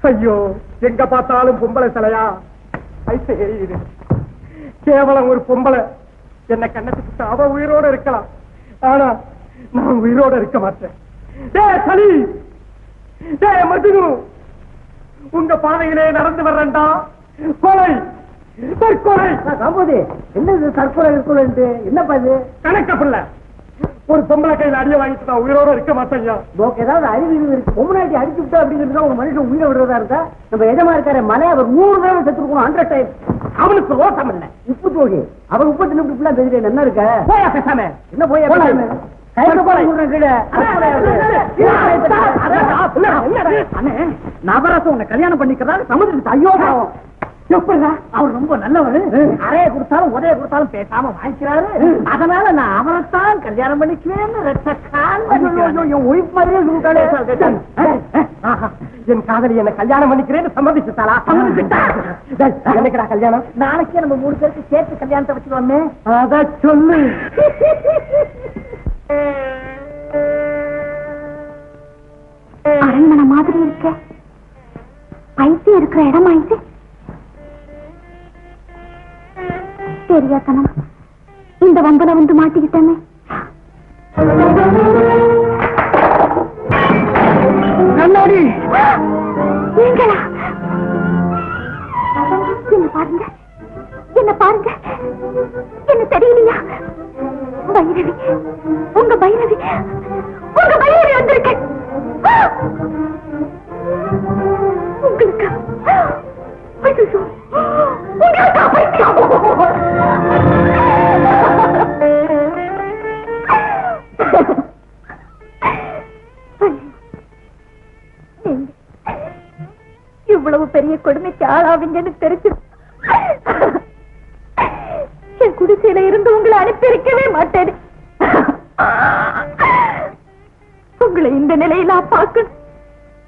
ஐயோ, எங்க பார்த்தாலும் பொம்பளை சிலையா? ஐசே எரியுது. கேவலம் ஒரு பொம்பளை என்ன கண்ணத்துக்கு அவ உயிரோட இருக்கலாம், ஆனா நான் உயிரோட இருக்க மாட்டேன். சலி, மஜ்னு, உங்க பாதையிலே நடந்து வர்றேன்டா. கொலை, தற்கொலை. காம்போது என்ன தற்கொலை இருக்குன்னு என்ன பாது கணக்க பிள்ளை. ஒரு பொம்பளை கையில அடிய வாங்கிட்டு நான் உயிரோட இருக்க மாட்டேங்க. ஏதாவது அறிவு இருக்கு. பொம்மநாட்டி அடிச்சு விட்டா அப்படிங்கிறது ஒரு மனுஷன் உயிரை விடுறதா இருக்கா? நம்ம எஜமா இருக்காரு மலை, அவர் 3 தடவை செத்துருக்கணும். 100 டைம். அவனுக்கு ரோசம் இல்ல. உப்பு தோகி அவர் உப்பு தின்னு இப்படிலாம் பேசுறேன். என்ன இருக்க போயா பேசாம? என்ன போய் நபராசம் உன்னை கல்யாணம் பண்ணிக்கிறாரு சமுதிரத்துக்கு. ஐயோ எப்படா, அவர் ரொம்ப நல்லவர். அறைய கொடுத்தாலும் உதய கொடுத்தாலும் பேசாம வாங்கிக்கிறாரு. அதனால நான் அவரைத்தான் கல்யாணம் பண்ணிக்குவேன்னு ஒய்ஃப் மாதிரியே சொல்லிட்டாலே. என் காதலி என்ன கல்யாணம் பண்ணிக்கிறேன்னு சம்மதிச்சுட்டாளா? என்னைக்குடா கல்யாணம்? நாளைக்கே நம்ம 3 பேருக்கு சேர்த்து கல்யாணத்தை வச்சுக்கலாமே. அத சொல்லு. அரண்மனை மாதிரி இருக்க, பைத்தியம் இருக்கிற இடமா இது? தெரியாதனம், இந்த வம்பல வந்து மாட்டிக்கிட்டமே. கண்ணாடி நீங்களா? என்ன பாருங்க, என்ன பாருங்க, என்ன தெரியலையா? பைரவி, உங்க பைரவி, உங்க பைரவி வந்திருக்க. உங்களுக்கு இவ்வளவு பெரிய கொடுமைக்கு ஆளாவீங்கன்னு தெரிஞ்சு என் குடிசையில இருந்து உங்களை அனுப்பியிருக்கவே மாட்டேன். உங்களை இந்த நிலையில பார்க்கணும்.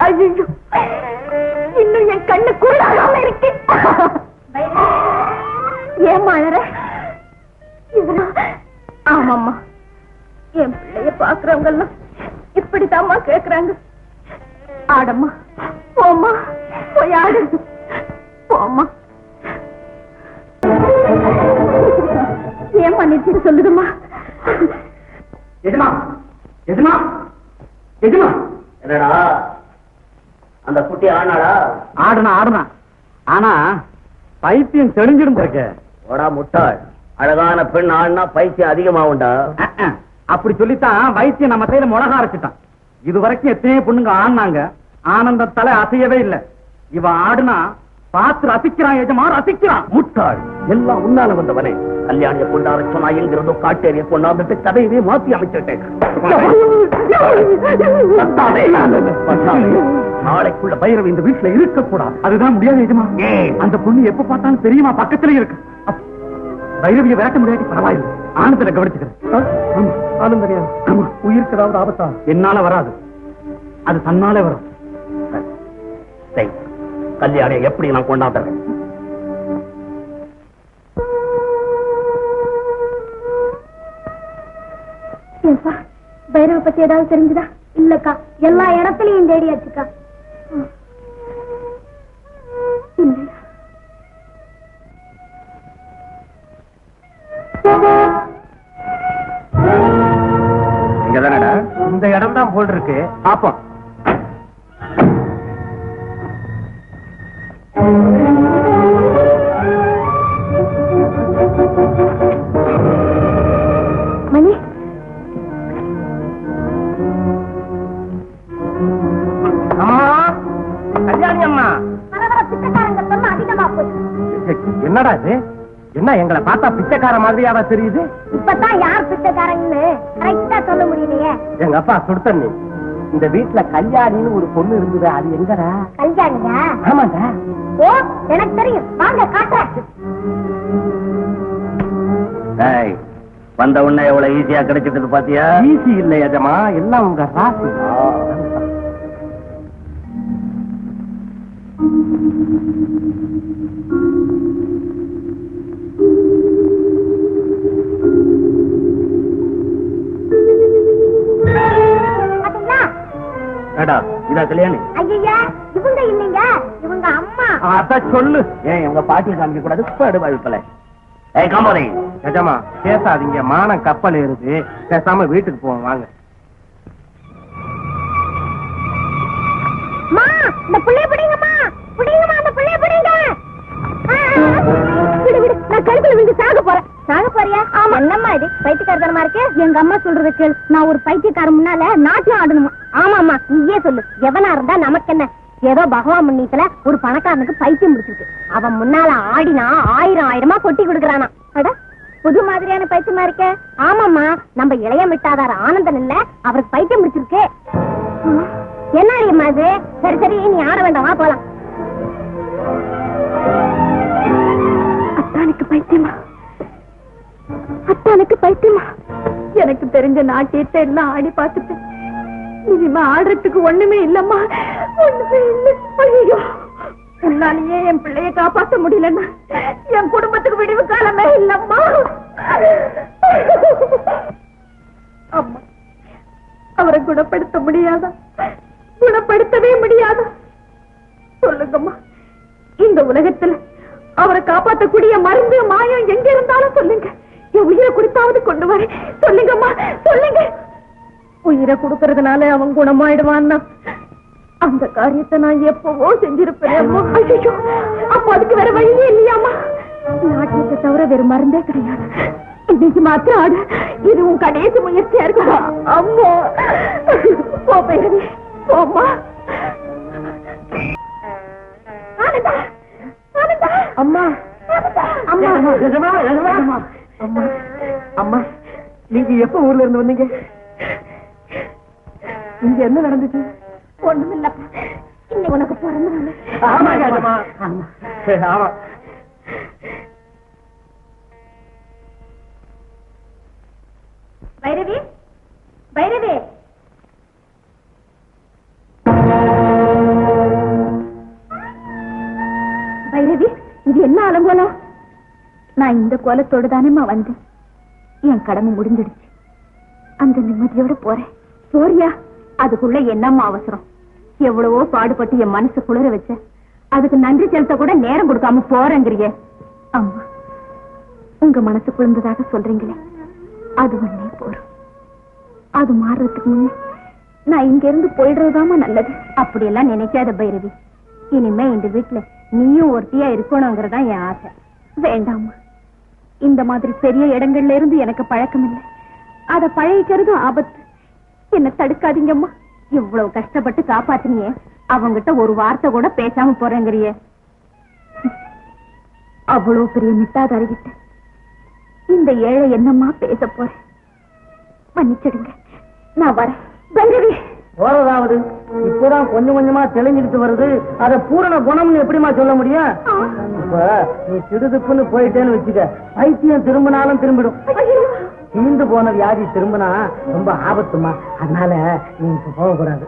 ஐயோ, இன்னும் என் கண்ணு குருடாகாம இருக்கு. ஏன் அழற? ஆமாம்மா, என் பிள்ளைய பாக்குறவங்க எல்லாம் இப்படித்தாம்மா கேக்குறாங்க. ஆடம்மா, போம்மா, போய் ஆடு, போம்மா. ஏன் பண்ணிட்டு சொல்லுதுமா? எஜமா, எஜமா, எஜமா. என்னடா அந்த குட்டி ஆனாடா? ஆடுனா, ஆனா பைத்தியம் தெளிஞ்சிடும் இருக்க. ஓடா முட்டாள், அழகான பெண் ஆடுனா பைத்தியம் அதிகமாகும்டா. அப்படி சொல்லித்தான் வைத்தியம் நம்ம கையில முளகா அரைச்சிட்டான். இது வரைக்கும் எத்தனையோ பொண்ணுங்க ஆடினாங்க, ஆனந்தத்தால அசையவே இல்லை. இவ ஆடுனா பார்த்து ரசிக்கிறான் எஜமா, ரசிக்கிறான். முட்டாள், எல்லாம் உன்னால வந்தவனே. கல்யாணிய கொண்டாட சொன்னா என்கிறதோ காட்டேரிய கொண்டாந்துட்டு கதையவே மாத்தி அமைச்சிட்டேன். நாளைக்குள்ள பைரவி இந்த வீட்டுல இருக்க கூடாது. அதுதான் முடியாது எஜமா. அந்த பொண்ணு எப்ப பார்த்தாலும் தெரியுமா பக்கத்துல இருக்கு. பைரவியை விரட்ட முடியாது. பரவாயில்லை, ஆனந்தனை கவனிச்சுக்கிறேன். ஆனந்தனியா? உயிருக்கு ஏதாவது ஆபத்தா? என்னால வராது, அது தன்னாலே வரும். கல்யாணியை எப்படி நான் கொண்டாடுறேன்? பைரவ பத்தி ஏதாவது தெரிஞ்சுதா? இல்லக்கா, எல்லா இடத்துலயும் தேடியாச்சுக்கா. இங்கதானடா? இந்த இடம் தான் போல் இருக்கு. பாப்போம். மணி, அம்மா, கல்யாணி அம்மா. அதிகமா போய் என்னடா இது? என்ன எங்களை பார்த்தா பிச்சைக்கார மாதிரியாவா தெரியுது? இப்பதான் யார் பிச்சைக்காரன்னு கரெக்டா சொல்ல முடியலையே. எங்க அப்பா சுடுத்தண்ணி. இந்த வீட்டுல கல்யாணின்னு ஒரு பொண்ணு இருந்தது, அது எங்கடா? கல்யாணியா? ஆமாண்டா. ஓ, எனக்கு தெரியும், வாங்க காட்டுறேன். வந்த உடனே எவ்வளவு ஈஸியா கிடைச்சிட்டு பாத்தியா? ஈஸி இல்ல எஜமா, எல்லாம் உங்க ராசி. ஏடா இதா கல்யாணி? ஐயா இவங்க இல்லைங்க, இவங்க அம்மா. அதான் சொல்லு. ஏன் உங்க பாட்டியை காமிக்க கூடாது? படு வழுக்கல. ஏய் காமோதை, நிஜமா பேசாதீங்க, மானம் கப்பல் ஏறுது. பேசாம வீட்டுக்கு போவோம் வாங்க. மா, இந்த புள்ளைய பிடிங்கம்மா, பிடிங்கம்மா, அந்த புள்ளைய பிடிங்க. விடு விடு, நான் கழுத்துல விழுந்து சாக போறேன். சாக போறியா? ஆமா. என்னம்மா இது பைத்தியக்காரத்தனமா இருக்கு? எங்க அம்மா சொல்றத கேளு. நான் ஒரு பைத்தியக்காரன் முன்னால நாட்டியம் ஆடணுமா? ஆமாமா, நீயே சொல்லு. எவனா இருந்தா நமக்கு என்ன? ஏதோ பகவான் முன்னீத்துல ஒரு பணக்காரனுக்கு பைத்தியம் பிடிச்சிருக்கு. அவன் முன்னால ஆடினா 1000 கொட்டி கொடுக்கறானா. அட, புது மாதிரியான பைத்தியமா இருக்க. ஆமாமா, நம்ம இளைய விட்டாதார ஆனந்தன் இல்ல, அவருக்கு பைத்தியம் பிடிச்சிருக்கு. என்ன அடியம்மா இது? சரி சரி, நீ ஆட வேண்டாம், வா போலாம். அத்தானுக்கு பைத்தியமா? அத்தானுக்கு பைத்தியமா? எனக்கு தெரிஞ்ச நாட்டியத்தை எல்லாம் ஆடி பார்த்துட்டேன். இனிமே ஆடுறதுக்கு ஒண்ணுமே இல்லம்மா, ஒண்ணுமே இல்ல. ஐயோ, உன்னாலேயே என் பிள்ளைய காப்பாற்ற முடியலன்னா என் குடும்பத்துக்கு விடிவு காலமே இல்லம்மா. அம்மா, அவரை குணப்படுத்த முடியாதா? குணப்படுத்தவே முடியாதா? சொல்லுங்கம்மா, இந்த உலகத்துல அவரை காப்பாற்றக்கூடிய மருந்து மாயம் எங்க இருந்தாலும் சொல்லுங்க. என் உயிரை கொடுத்தாவது கொண்டு வர சொல்லுங்கம்மா, சொல்லுங்க. உயிரை கொடுக்கறதுனால அவன் குணமாயிடுவான்னா அந்த காரியத்தை நான் எப்பவோ செஞ்சிருப்பேன். அம்மா, ஐயோ, அப்ப அதுக்கு வேற வழியே இல்லையாமா? நாட்டியத்தை தவிர வேறு மருந்தே கிடையாது. இன்னைக்கு மாத்திரம் ஆடு, இது உன் கடைசி முயற்சியா இருக்குமா? அம்மா, போ பைரவி, போம்மா. அம்மா அம்மா, அம்மா அம்மா அம்மா, நீங்க எப்ப ஊர்ல இருந்து வந்தீங்க? இங்க என்ன நடந்துச்சு? ஒண்ணுமில்லப்பா, இன்னைக்கு உனக்கு பிறந்த நாள். ஆமா. பைரவி, பைரவி, பைரவி, இது என்ன அலங்கோலம்? நான் இந்த கோலத்தோடு தானேம்மா வந்தேன். என் கடமை முடிஞ்சிடுச்சு. அந்த நிம்மதியோட போறேன். போறியா? அதுக்குள்ள என்னம்மா அவசரம்? எவ்வளவோ பாடுபட்டு என் மனசு குளிர வச்ச, அதுக்கு நன்றி செலுத்த கூட நேரம் கொடுக்காம போறேங்கிறியே. அம்மா, உங்க மனசு குளிர்ந்ததாக சொல்றீங்களே, அது ஒண்ணே போறோம். அது மாறுறதுக்கு முன்னே நான் இங்க இருந்து போயிடுறதாமா நல்லது. அப்படியெல்லாம் நினைக்காத பைரவி. இனிமே இந்த வீட்டுல நீயும் ஒருத்தியா இருக்கணுங்கிறதா என் ஆசை. வேண்டாமா, இந்த மாதிரி பெரிய இடங்கள்ல இருந்து எனக்கு பழக்கம் இல்லை. அத பழகிக்கிறதும் ஆபத்து. என்ன தடுக்காதீங்கம்மா. இவ்வளவு கஷ்டப்பட்டு காப்பாத்தினியே, அவங்கிட்ட ஒரு வார்த்தை கூட பேசாம போறேங்கிறியே. அவ்வளவு பெரிய மிட்டாதறிகிட்ட இந்த ஏழை என்னம்மா பேச போறேன்? மன்னிச்சிடுங்க, நான் வரேன். பைரவி, போறதாவது இப்பதான் கொஞ்சம் கொஞ்சமா தெளிஞ்சிட்டு வருது. அத பூரண குணம்னு எப்படிமா சொல்ல முடியும்? இப்ப நீ திடுதுப்புன்னு போயிட்டேன்னு வச்சுக்க, பைத்தியம் திரும்பினாலும் திரும்பிடும். தீர்ந்து போன வியாதி திரும்பினா ரொம்ப ஆபத்துமா. அதனால நீ இப்ப போகக்கூடாது.